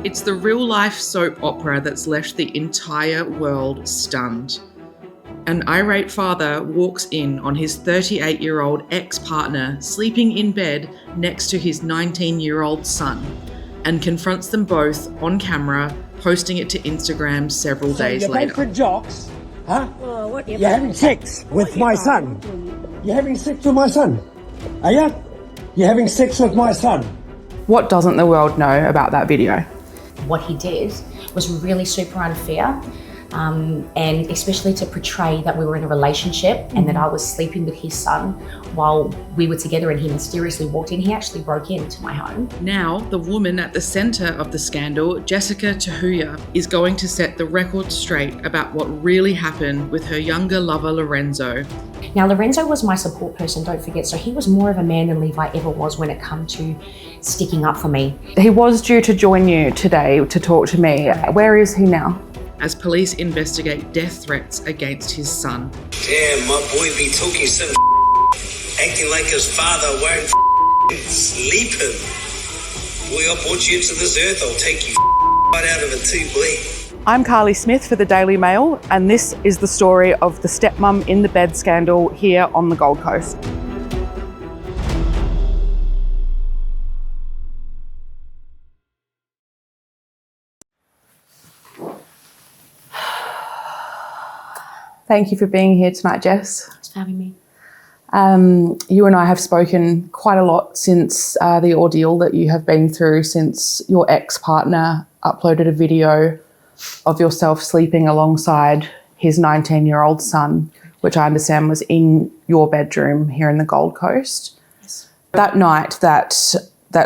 It's the real-life soap opera that's left the entire world stunned. An irate father walks in on his 38-year-old ex-partner sleeping in bed next to his 19-year-old son and confronts them both on camera, posting it to Instagram several days you're later. You're for jocks, huh? You're having sex with my son. You're having sex with my son. Are you? You're having sex with my son. What doesn't the world know about that video? What he did was really super unfair, and especially to portray that we were in a relationship and that I was sleeping with his son while we were together and he mysteriously walked in. He actually broke into my home. Now, the woman at the centre of the scandal, Jessica Te Huia, is going to set the record straight about what really happened with her younger lover, Lorenzo. Now, Lorenzo was my support person, don't forget, so he was more of a man than Levi ever was when it comes to sticking up for me. He was due to join you today to talk to me. Where is he now? As police investigate death threats against his son. Damn, my boy be talking some acting like his father won't sleeping. Boy, I brought you into this earth, I'll take you right out of it too, boy. I'm Carly Smith for the Daily Mail, and this is the story of the stepmum in the bed scandal here on the Gold Coast. Thank you for being here tonight, Jess. Thanks for having me. You and I have spoken quite a lot since the ordeal that you have been through, since your ex-partner uploaded a video of yourself sleeping alongside his 19-year-old son, which I understand was in your bedroom here in the Gold Coast. Yes. That night that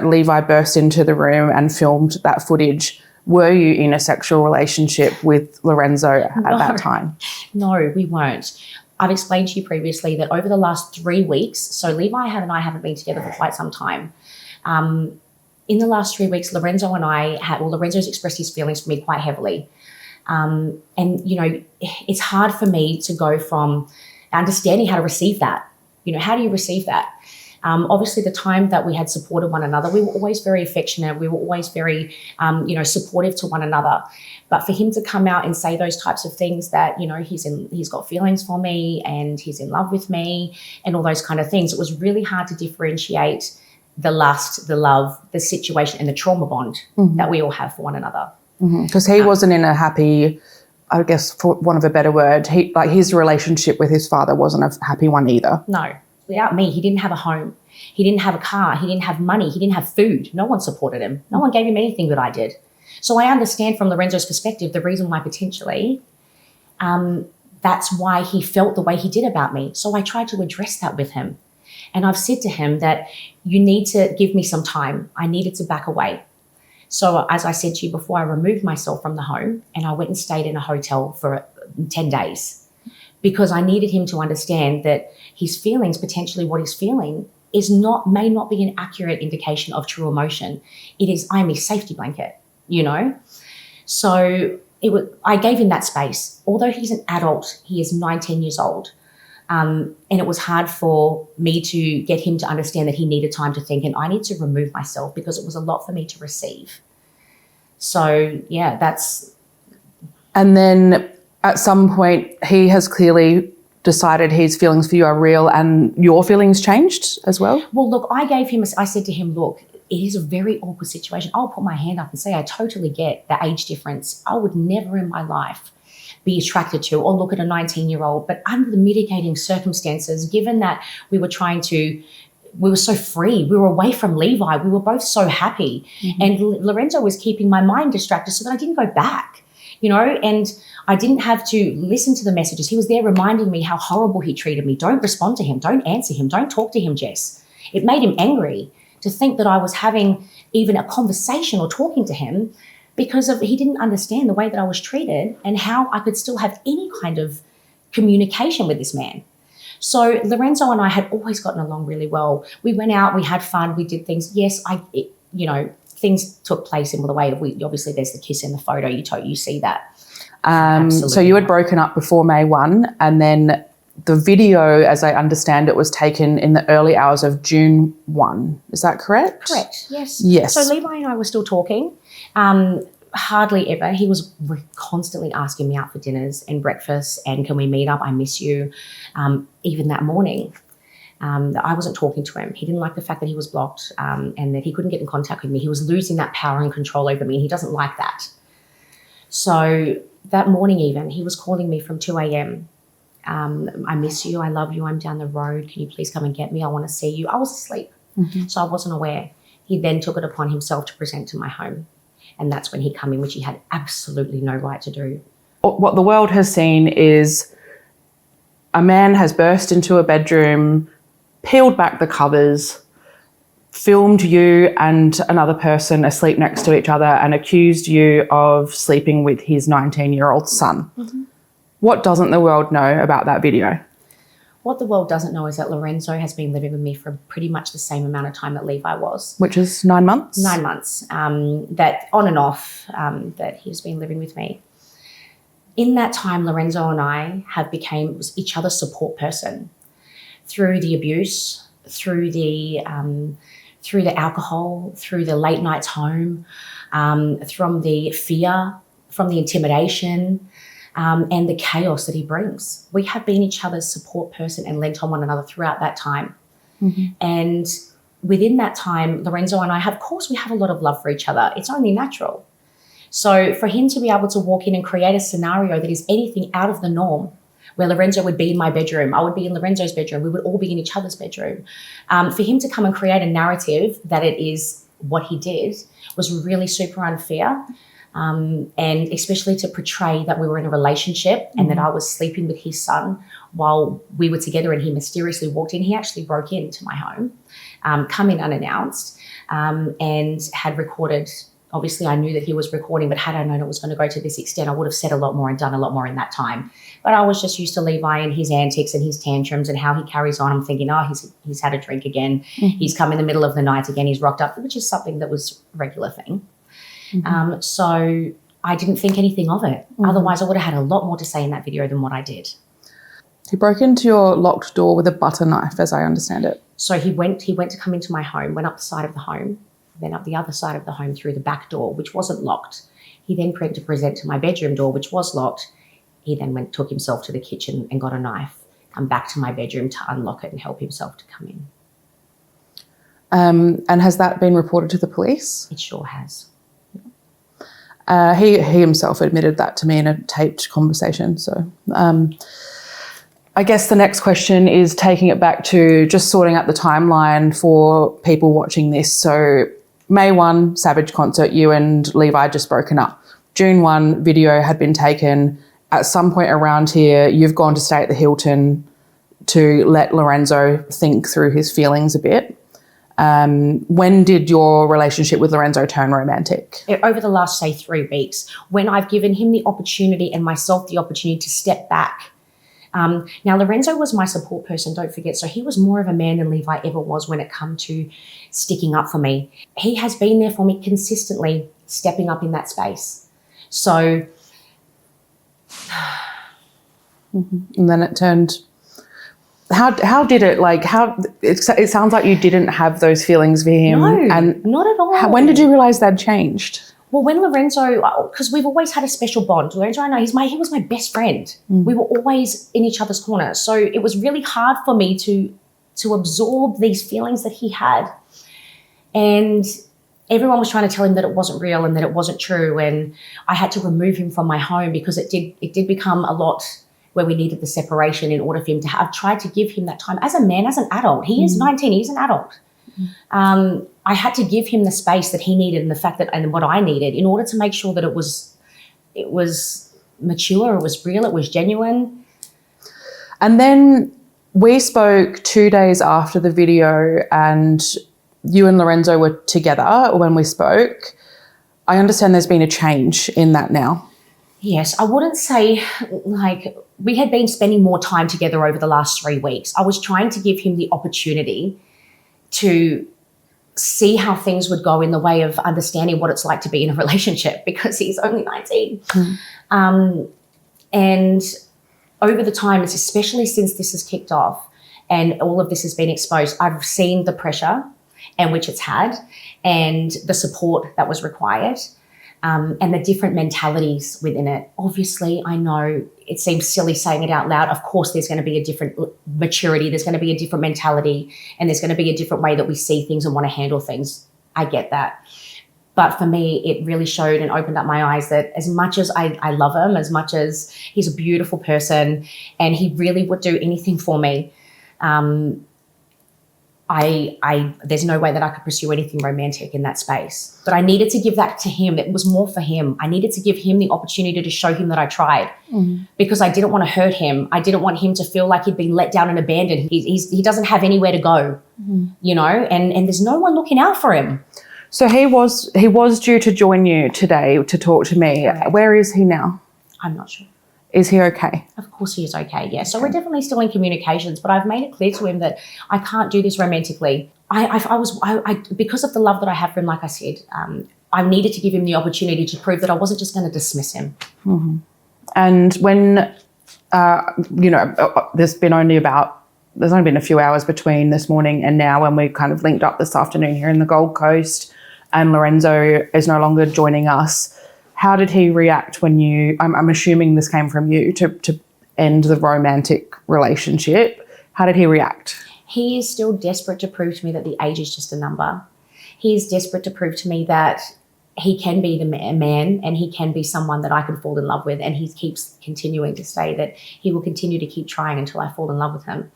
Levi burst into the room and filmed that footage, were you in a sexual relationship with Lorenzo at that time? No, we weren't. I've explained to you previously that over the last 3 weeks, so Levi and I haven't been together for quite some time. In the last 3 weeks, Lorenzo's expressed his feelings for me quite heavily. And, you know, it's hard for me to go from understanding how to receive that. You know, how do you receive that? Obviously, the time that we had supported one another, we were always very affectionate. We were always very, supportive to one another. But for him to come out and say those types of things that, you know, he's got feelings for me and he's in love with me and all those kind of things, it was really hard to differentiate the lust, the love, the situation and the trauma bond that we all have for one another. Because he wasn't in a happy, I guess, for want of a better word, his relationship with his father wasn't a happy one either. No. Without me, he didn't have a home. He didn't have a car. He didn't have money. He didn't have food. No one supported him. No one gave him anything that I did. So I understand from Lorenzo's perspective the reason why potentially that's why he felt the way he did about me. So I tried to address that with him. And I've said to him that you need to give me some time. I needed to back away. So as I said to you before, I removed myself from the home and I went and stayed in a hotel for 10 days. Because I needed him to understand that his feelings, potentially what he's feeling, may not be an accurate indication of true emotion. It is, I'm his safety blanket, you know? So I gave him that space. Although he's an adult, he is 19 years old. And it was hard for me to get him to understand that he needed time to think, and I need to remove myself because it was a lot for me to receive. So, yeah, that's... And then at some point, he has clearly decided his feelings for you are real and your feelings changed as well? Well, look, I said to him, look, it is a very awkward situation. I'll put my hand up and say I totally get the age difference. I would never in my life be attracted to or look at a 19-year-old. But under the mitigating circumstances, given that we were so free, we were away from Levi, we were both so happy. And Lorenzo was keeping my mind distracted so that I didn't go back, you know, and I didn't have to listen to the messages. He was there reminding me how horrible he treated me. Don't respond to him. Don't answer him. Don't talk to him, Jess. It made him angry to think that I was having even a conversation or talking to him because he didn't understand the way that I was treated and how I could still have any kind of communication with this man. So Lorenzo and I had always gotten along really well. We went out, we had fun, we did things. Yes, things took place in the way of, obviously there's the kiss in the photo, you see that. So you had broken up before May 1 and then the video, as I understand it, was taken in the early hours of June 1. Is that correct? Correct, yes. Yes. So Levi and I were still talking. Hardly ever. He was constantly asking me out for dinners and breakfast and can we meet up? I miss you. Even that morning, I wasn't talking to him. He didn't like the fact that he was blocked and that he couldn't get in contact with me. He was losing that power and control over me, and he doesn't like that. So that morning even, he was calling me from 2 a.m. I miss you. I love you. I'm down the road. Can you please come and get me? I want to see you. I was asleep, so I wasn't aware. He then took it upon himself to present to my home. And that's when he come in, which he had absolutely no right to do. What the world has seen is a man has burst into a bedroom, peeled back the covers, filmed you and another person asleep next to each other and accused you of sleeping with his 19-year-old son. What doesn't the world know about that video? What the world doesn't know is that Lorenzo has been living with me for pretty much the same amount of time that Levi was. Which is 9 months? 9 months, that on and off, that he's been living with me. In that time, Lorenzo and I have became each other's support person through the abuse, through the alcohol, through the late nights home, from the fear, from the intimidation, and the chaos that he brings. We have been each other's support person and lent on one another throughout that time. And within that time, Lorenzo and I, of course, we have a lot of love for each other. It's only natural. So for him to be able to walk in and create a scenario that is anything out of the norm, where Lorenzo would be in my bedroom, I would be in Lorenzo's bedroom, we would all be in each other's bedroom. For him to come and create a narrative that it is what he did was really super unfair. And especially to portray that we were in a relationship and that I was sleeping with his son while we were together and he mysteriously walked in. He actually broke into my home, come in unannounced, and had recorded. Obviously, I knew that he was recording, but had I known it was going to go to this extent, I would have said a lot more and done a lot more in that time. But I was just used to Levi and his antics and his tantrums and how he carries on. I'm thinking, oh, he's had a drink again. He's come in the middle of the night again. He's rocked up, which is something that was a regular thing. So I didn't think anything of it. Otherwise, I would have had a lot more to say in that video than what I did. He broke into your locked door with a butter knife, as I understand it. So he went to come into my home, went up the side of the home, then up the other side of the home through the back door, which wasn't locked. He then went to present to my bedroom door, which was locked. He then took himself to the kitchen and got a knife, come back to my bedroom to unlock it and help himself to come in. And has that been reported to the police? It sure has. He himself admitted that to me in a taped conversation. So I guess the next question is taking it back to just sorting out the timeline for people watching this. So May 1, Savage concert, you and Levi just broken up. June 1, video had been taken. At some point around here, you've gone to stay at the Hilton to let Lorenzo think through his feelings a bit. When did your relationship with Lorenzo turn romantic? Over the last, say, 3 weeks, when I've given him the opportunity and myself the opportunity to step back. Now, Lorenzo was my support person, don't forget. So he was more of a man than Levi ever was when it come to sticking up for me. He has been there for me consistently, stepping up in that space. So... And then it turned... How did it, like, how, it sounds like you didn't have those feelings for him. No, and not at all. When did you realise they'd changed? Well, when Lorenzo, because we've always had a special bond. Lorenzo, I know, he was my best friend. We were always in each other's corner. So it was really hard for me to absorb these feelings that he had. And everyone was trying to tell him that it wasn't real and that it wasn't true. And I had to remove him from my home because it did become a lot where we needed the separation in order for him to have. I've tried to give him that time as a man, as an adult. He is 19, he's an adult. I had to give him the space that he needed and the fact that, and what I needed in order to make sure that it was mature, it was real, it was genuine. And then we spoke 2 days after the video and you and Lorenzo were together when we spoke. I understand there's been a change in that now. Yes, I wouldn't say, like, we had been spending more time together over the last 3 weeks. I was trying to give him the opportunity to see how things would go in the way of understanding what it's like to be in a relationship because he's only 19. And over the time, especially since this has kicked off and all of this has been exposed, I've seen the pressure and which it's had and the support that was required. And the different mentalities within it. Obviously, I know it seems silly saying it out loud. Of course, there's going to be a different maturity. There's going to be a different mentality, and there's going to be a different way that we see things and want to handle things. I get that. But for me, it really showed and opened up my eyes that as much as I love him, as much as he's a beautiful person and he really would do anything for me, there's no way that I could pursue anything romantic in that space. But I needed to give that to him. It was more for him. I needed to give him the opportunity to show him that I tried because I didn't want to hurt him. I didn't want him to feel like he'd been let down and abandoned. He doesn't have anywhere to go, you know, and there's no one looking out for him. So he was due to join you today to talk to me. Right. Where is he now? I'm not sure. Is he okay? Of course he is okay, yeah. So we're definitely still in communications, but I've made it clear to him that I can't do this romantically. I because of the love that I have for him, like I said, I needed to give him the opportunity to prove that I wasn't just going to dismiss him. Mm-hmm. And when, there's only been a few hours between this morning and now when we kind of linked up this afternoon here in the Gold Coast and Lorenzo is no longer joining us. How did he react when I'm assuming this came from you to end the romantic relationship. How did he react? He is still desperate to prove to me that the age is just a number. He is desperate to prove to me that he can be the man and he can be someone that I can fall in love with. And he keeps continuing to say that he will continue to keep trying until I fall in love with him.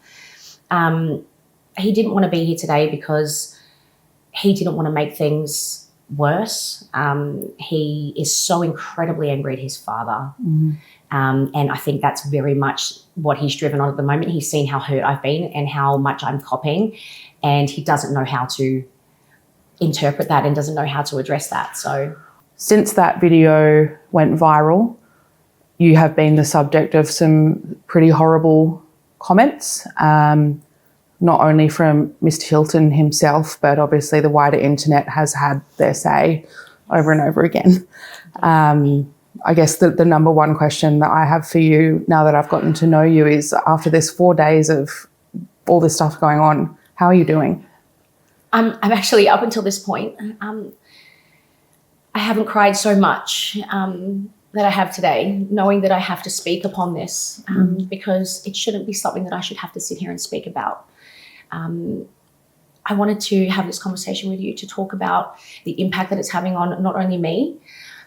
He didn't want to be here today because he didn't want to make things worse. He is so incredibly angry at his father. And I think that's very much what he's driven on at the moment. He's seen how hurt I've been and how much I'm copying, and he doesn't know how to interpret that and doesn't know how to address that. So since that video went viral, you have been the subject of some pretty horrible comments, not only from Mr. Hilton himself, but obviously the wider internet has had their say over and over again. I guess the number one question that I have for you now that I've gotten to know you is, after this 4 days of all this stuff going on, how are you doing? I'm actually, up until this point, I haven't cried so much that I have today, knowing that I have to speak upon this because it shouldn't be something that I should have to sit here and speak about. I wanted to have this conversation with you to talk about the impact that it's having on not only me,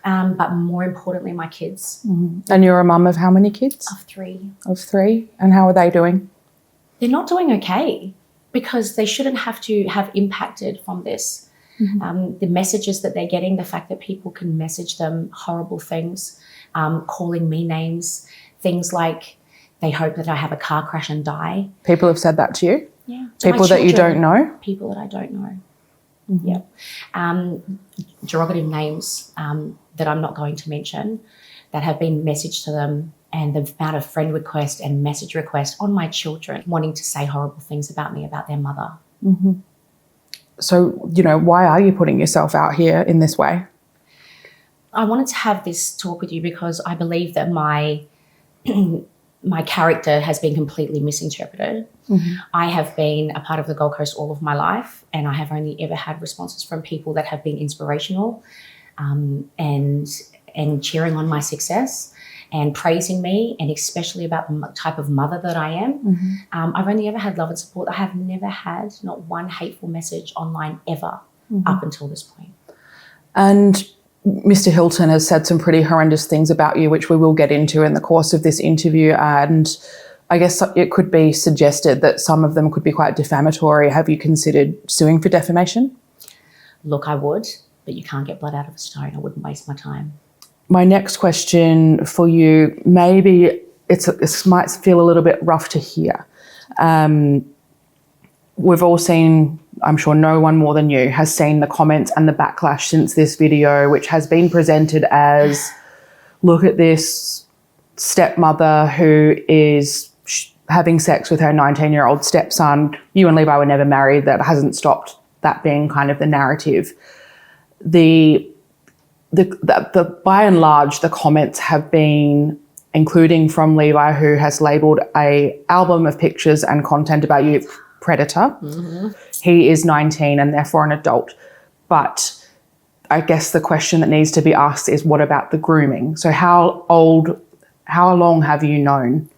but more importantly, my kids. And you're a mum of how many kids? Of 3. Of 3. And how are they doing? They're not doing okay because they shouldn't have to have impacted from this. The messages that they're getting, the fact that people can message them horrible things, calling me names, things like they hope that I have a car crash and die. People have said that to you? Yeah. People that you don't know? People that I don't know. Yeah. Derogative names that I'm not going to mention that have been messaged to them, and the amount of friend request and message request on my children wanting to say horrible things about me, about their mother. So, why are you putting yourself out here in this way? I wanted to have this talk with you because I believe that my character has been completely misinterpreted. I have been a part of the Gold Coast all of my life, and I have only ever had responses from people that have been inspirational and cheering on my success and praising me, and especially about the type of mother that I am. I've only ever had love and support. I have never had not one hateful message online ever up until this point. And Mr. Hilton has said some pretty horrendous things about you, which we will get into in the course of this interview. And I guess it could be suggested that some of them could be quite defamatory. Have you considered suing for defamation? Look, I would, but you can't get blood out of a stone. I wouldn't waste my time. My next question for you, maybe it might feel a little bit rough to hear. We've all seen, I'm sure no one more than you has seen the comments and the backlash since this video, which has been presented as, look at this stepmother who is having sex with her 19-year-old stepson. You and Levi were never married. That hasn't stopped that being kind of the narrative. The by and large, the comments have been including from Levi, who has labelled a album of pictures and content about you predator. Mm-hmm. He is 19 and therefore an adult. But I guess the question that needs to be asked is, what about the grooming? So how long have you known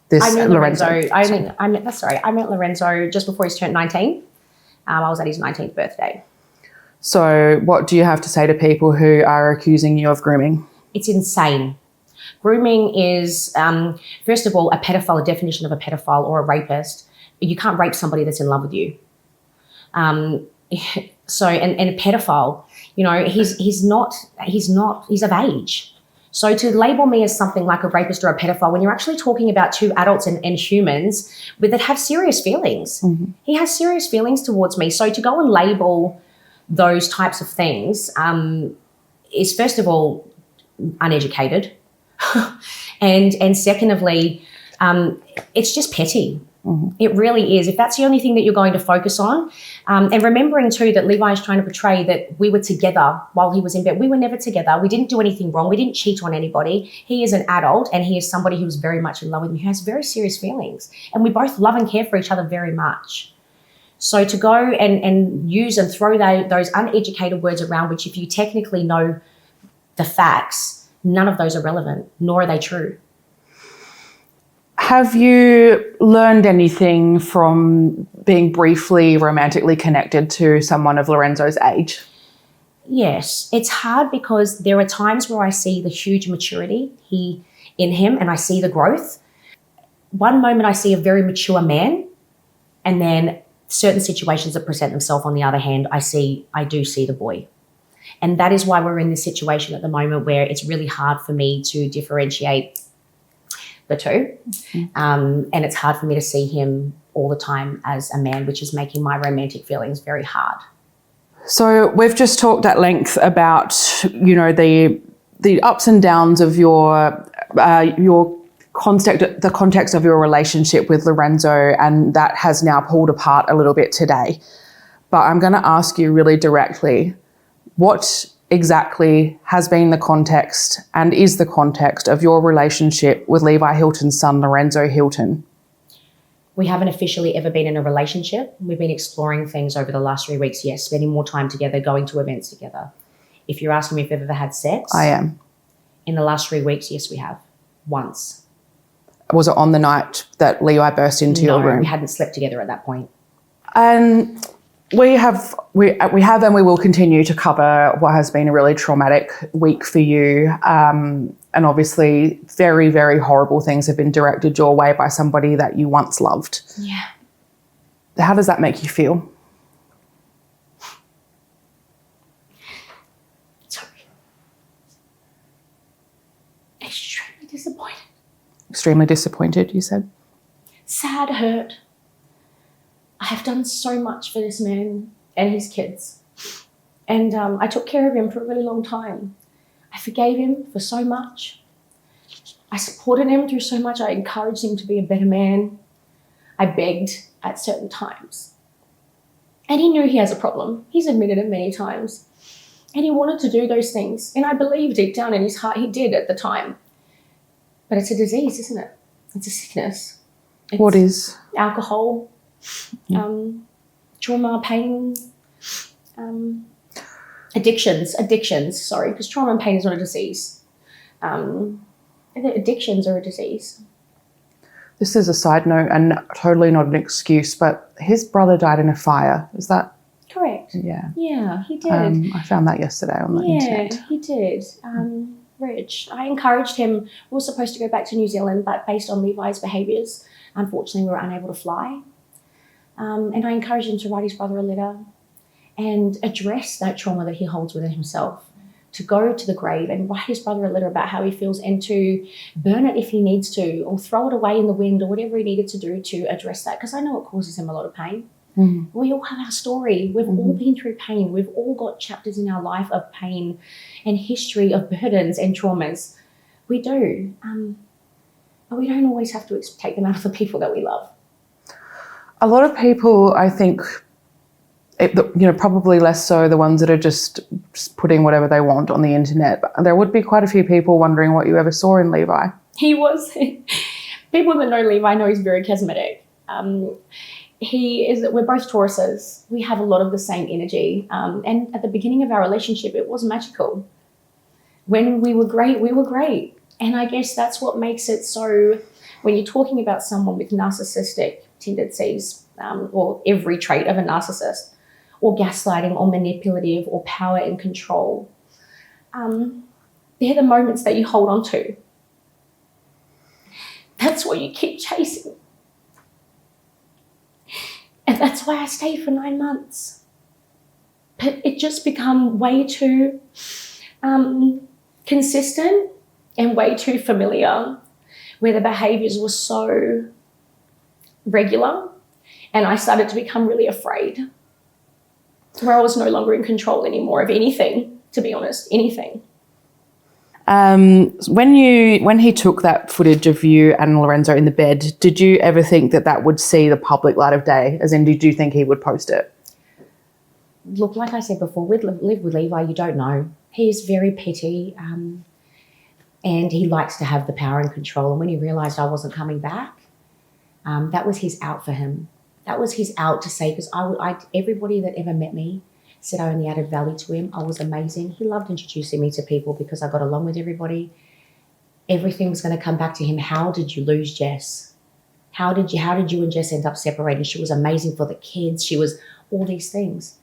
this Lorenzo? I met Lorenzo just before he's turned 19. I was at his 19th birthday. So what do you have to say to people who are accusing you of grooming? It's insane. Grooming is, first of all, a pedophile, a definition of a pedophile or a rapist. You can't rape somebody that's in love with you. So, and a pedophile, you know, he's of age. So to label me as something like a rapist or a pedophile when you're actually talking about two adults and humans that have serious feelings. Mm-hmm. He has serious feelings towards me. So to go and label those types of things is, first of all, uneducated. and secondly, it's just petty. Mm-hmm. It really is. If that's the only thing that you're going to focus on, and remembering too that Levi is trying to portray that we were together while he was in bed. We were never together. We didn't do anything wrong. We didn't cheat on anybody. He is an adult and he is somebody who is very much in love with me, who has very serious feelings. And we both love and care for each other very much. So to go and use and throw those uneducated words around, which if you technically know the facts, none of those are relevant, nor are they true. Have you learned anything from being briefly romantically connected to someone of Lorenzo's age? Yes. It's hard because there are times where I see the huge maturity in him and I see the growth. One moment I see a very mature man, and then certain situations that present themselves on the other hand, I do see the boy. And that is why we're in this situation at the moment where it's really hard for me to differentiate the two. And it's hard for me to see him all the time as a man, which is making my romantic feelings very hard. So we've just talked at length about, you know, the ups and downs of your the context of your relationship with Lorenzo, and that has now pulled apart a little bit today. But I'm going to ask you really directly, what exactly has been the context and is the context of your relationship with Levi Hilton's son, Lorenzo Hilton? We haven't officially ever been in a relationship. We've been exploring things over the last 3 weeks, yes, spending more time together, going to events together. If you're asking me if we've ever had sex. I am. In the last 3 weeks, yes, we have. Once. Was it on the night that Levi burst into your room? No, we hadn't slept together at that point. And we have and we will continue to cover what has been a really traumatic week for you. And obviously very, very horrible things have been directed your way by somebody that you once loved. Yeah. How does that make you feel? Sorry. Extremely disappointed. Extremely disappointed, you said? Sad, hurt. I have done so much for this man and his kids. And I took care of him for a really long time. I forgave him for so much. I supported him through so much. I encouraged him to be a better man. I begged at certain times. And he knew he has a problem. He's admitted it many times. And he wanted to do those things. And I believe deep down in his heart he did at the time. But it's a disease, isn't it? It's a sickness. It's what is? Alcohol, trauma, pain, addictions, sorry, because trauma and pain is not a disease. Addictions are a disease. This is a side note and totally not an excuse, but his brother died in a fire. Is that? Correct. Yeah. Yeah, he did. I found that yesterday on the internet. Yeah, he did. Rich. I encouraged him. We were supposed to go back to New Zealand, but based on Levi's behaviours, unfortunately, we were unable to fly. And I encouraged him to write his brother a letter and address that trauma that he holds within himself, to go to the grave and write his brother a letter about how he feels and to burn it if he needs to, or throw it away in the wind, or whatever he needed to do to address that, because I know it causes him a lot of pain. Mm-hmm. We all have our story. We've all been through pain. We've all got chapters in our life of pain and history of burdens and traumas. We do. But we don't always have to take them out of the people that we love. A lot of people, I think, probably less so the ones that are just putting whatever they want on the internet. But there would be quite a few people wondering what you ever saw in Levi. He was, people that know Levi know he's very charismatic. We're both Tauruses. We have a lot of the same energy. And at the beginning of our relationship, it was magical. When we were great, we were great. And I guess that's what makes it so, when you're talking about someone with narcissistic tendencies, or every trait of a narcissist, or gaslighting, or manipulative, or power and control, they're the moments that you hold on to. That's what you keep chasing. And that's why I stayed for 9 months. But it just become way too consistent and way too familiar, where the behaviours were so regular, and I started to become really afraid, where I was no longer in control anymore of anything, to be honest, anything. When he took that footage of you and Lorenzo in the bed, did you ever think that that would see the public light of day? As in, did you think he would post it? Look, like I said before, live with Levi, you don't know. He is very petty, and he likes to have the power and control. And when he realised I wasn't coming back, that was his out for him. That was his out to say, because everybody that ever met me said I only added value to him. I was amazing. He loved introducing me to people because I got along with everybody. Everything was going to come back to him. How did you lose Jess? How did you and Jess end up separating? She was amazing for the kids. She was all these things.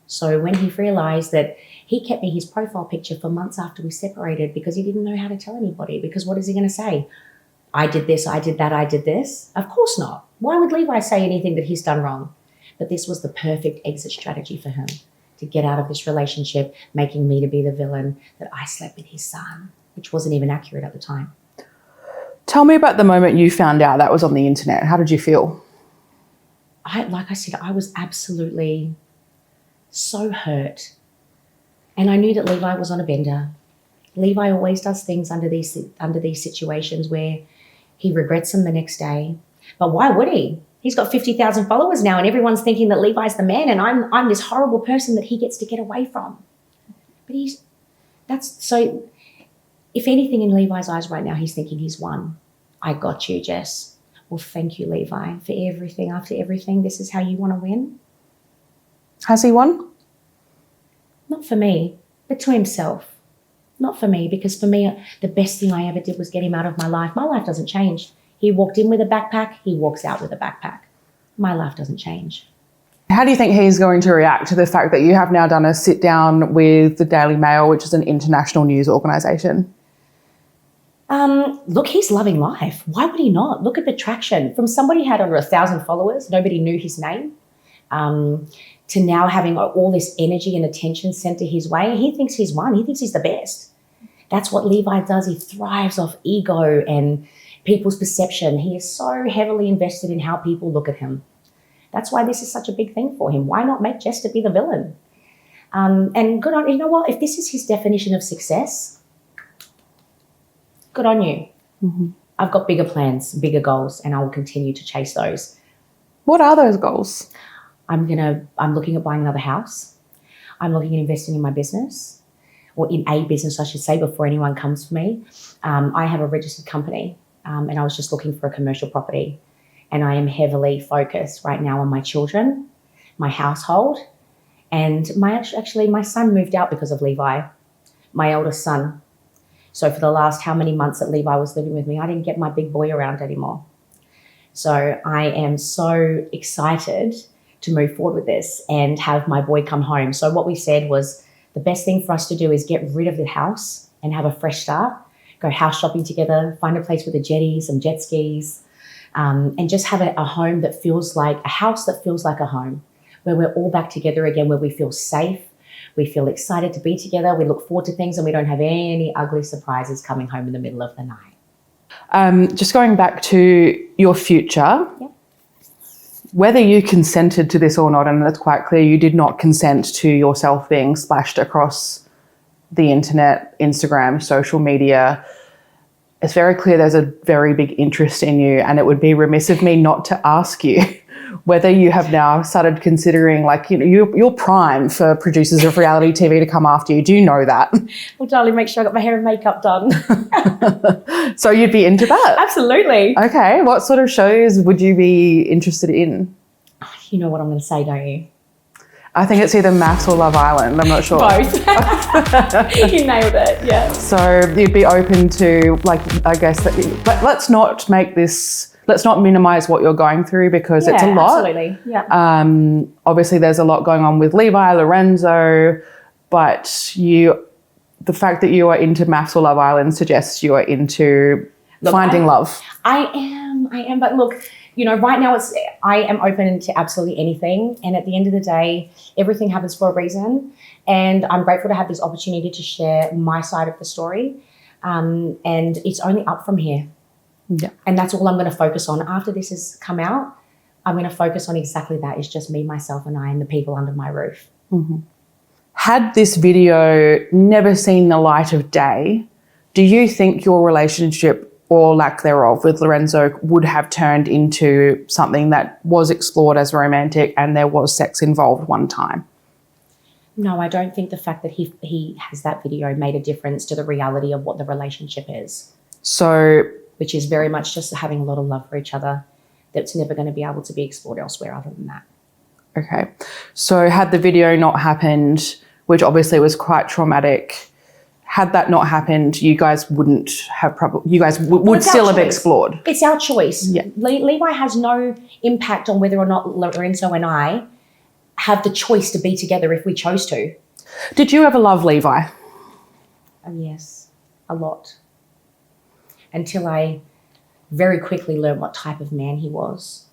So when he realised that, he kept me his profile picture for months after we separated, because he didn't know how to tell anybody. Because what is he going to say? I did this, I did that, I did this? Of course not. Why would Levi say anything that he's done wrong? But this was the perfect exit strategy for him, to get out of this relationship, making me to be the villain, that I slept with his son, which wasn't even accurate at the time. Tell me about the moment you found out that was on the internet. How did you feel? Like I said, I was absolutely so hurt. And I knew that Levi was on a bender. Levi always does things under these situations where he regrets them the next day. But why would he? He's got 50,000 followers now, and everyone's thinking that Levi's the man, and I'm this horrible person that he gets to get away from. But so if anything, in Levi's eyes right now, he's thinking he's won. I got you, Jess. Well, thank you, Levi, for everything. After everything, this is how you want to win? Has he won? Not for me, but to himself. Not for me, because for me, the best thing I ever did was get him out of my life. My life doesn't change. He walked in with a backpack, he walks out with a backpack. My life doesn't change. How do you think he's going to react to the fact that you have now done a sit down with the Daily Mail, which is an international news organisation? Look, he's loving life. Why would he not? Look at the traction. From somebody who had over 1,000 followers, nobody knew his name, to now having all this energy and attention sent to his way. He thinks he's won. He thinks he's the best. That's what Levi does. He thrives off ego and people's perception. He is so heavily invested in how people look at him. That's why this is such a big thing for him. Why not make Jess to be the villain? And good on, you know what? If this is his definition of success, good on you. Mm-hmm. I've got bigger plans, bigger goals, and I will continue to chase those. What are those goals? I'm looking at buying another house. I'm looking at investing in my business, or in a business, I should say, before anyone comes for me. I have a registered company, and I was just looking for a commercial property. And I am heavily focused right now on my children, my household, and my son moved out because of Levi, my eldest son. So for the last how many months that Levi was living with me, I didn't get my big boy around anymore. So I am so excited to move forward with this and have my boy come home. So what we said was the best thing for us to do is get rid of the house and have a fresh start, go house shopping together, find a place with a jetty, some jet skis, and just have a home that feels like a house that feels like a home, where we're all back together again, where we feel safe, we feel excited to be together, we look forward to things, and we don't have any ugly surprises coming home in the middle of the night. Just going back to your future, yep. Whether you consented to this or not, and it's quite clear you did not consent to yourself being splashed across the internet, Instagram, social media, it's very clear there's a very big interest in you, and it would be remiss of me not to ask you, whether you have now started considering, like, you're prime for producers of reality TV to come after you. Do you know that? Well, darling, make sure I got my hair and makeup done. So you'd be into that? Absolutely. Okay. What sort of shows would you be interested in? You know what I'm going to say, don't you? I think it's either Maths or Love Island. I'm not sure. Both. You nailed it, yeah. So you'd be open to, like, I guess, let's not minimize what you're going through, because it's a lot. Absolutely, yeah. Obviously, there's a lot going on with Levi, Lorenzo, but the fact that you are into Maths or Love Island suggests you are into finding love. I am, but look, right now I am open to absolutely anything. And at the end of the day, everything happens for a reason. And I'm grateful to have this opportunity to share my side of the story. And it's only up from here. Yeah. And that's all I'm going to focus on. After this has come out, I'm going to focus on exactly that. It's just me, myself, and I, and the people under my roof. Mm-hmm. Had this video never seen the light of day, do you think your relationship, or lack thereof, with Lorenzo would have turned into something that was explored as romantic and there was sex involved one time? No, I don't think the fact that he has that video made a difference to the reality of what the relationship is. So, which is very much just having a lot of love for each other that's never going to be able to be explored elsewhere other than that. Okay. So had the video not happened, which obviously was quite traumatic, had that not happened, you guys wouldn't have would still have explored. It's our choice. Yeah. Levi has no impact on whether or not Lorenzo and I have the choice to be together if we chose to. Did you ever love Levi? Yes, a lot. Until I very quickly learned what type of man he was.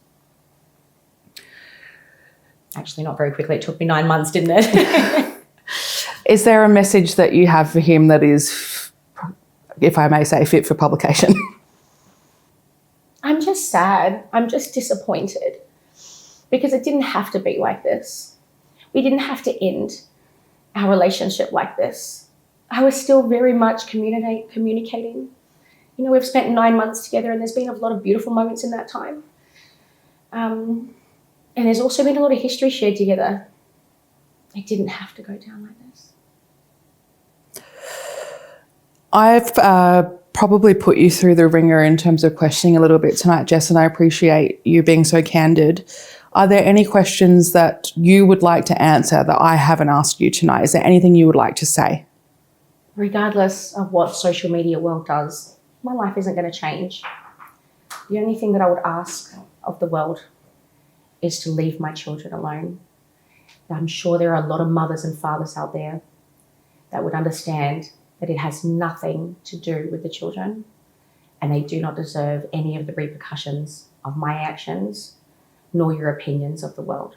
Actually, not very quickly. It took me 9 months, didn't it? Is there a message that you have for him that is, if I may say, fit for publication? I'm just sad. I'm just disappointed because it didn't have to be like this. We didn't have to end our relationship like this. I was still very much communicating. We've spent 9 months together and there's been a lot of beautiful moments in that time. And there's also been a lot of history shared together. It didn't have to go down like this. I've probably put you through the ringer in terms of questioning a little bit tonight, Jess, and I appreciate you being so candid. Are there any questions that you would like to answer that I haven't asked you tonight? Is there anything you would like to say? Regardless of what social media world does, my life isn't going to change. The only thing that I would ask of the world is to leave my children alone. I'm sure there are a lot of mothers and fathers out there that would understand that it has nothing to do with the children and they do not deserve any of the repercussions of my actions nor your opinions of the world.